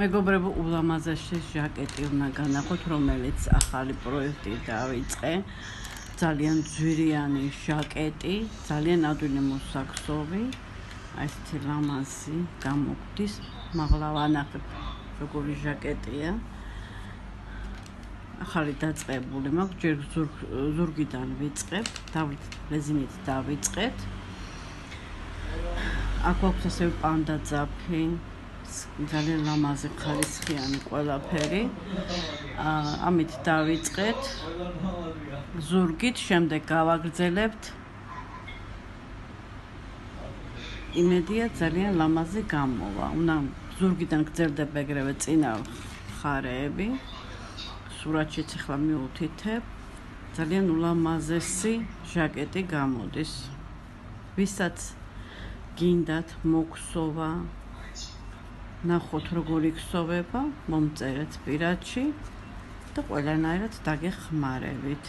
მეგობრებო, ულამაზესი ჟაკეტი უნდა განახოთ, რომელიც ახალი პროექტი დავიწყე. ძალიან ძვირიანი ჟაკეტი, ძალიან ადვილი მოსაქსოვი. აი ესეთი ლამაზი გამოგვდის, მაღლა ვანახებ როგორი ჟაკეტია. ახალი დაწყებული მაქვს, ჯერ ზურგიდან ვიწყებ, რეზინით დავიწყეთ. აქ აქვს ასევე პანდა ძაფი. ძალიან ლამაზი ხარისხიანი ყველაფერი. ამით დავიწყეთ ზურგით, შემდეგ გავაგრძელებთ. იმედია ძალიან ლამაზი გამოვა. უნდა ზურგიდან გრძელდება ეგრევე წინა ხარეები. სურათშიც ახლა მიუთითებ. ძალიან ულამაზესი ჟაკეტი გამოდის. ვისაც გინდათ მოგსოვა, ნახოთ როგორ იქსოვება, მომწერეთ პირადში და ყველანაირად დაგეხმარებით.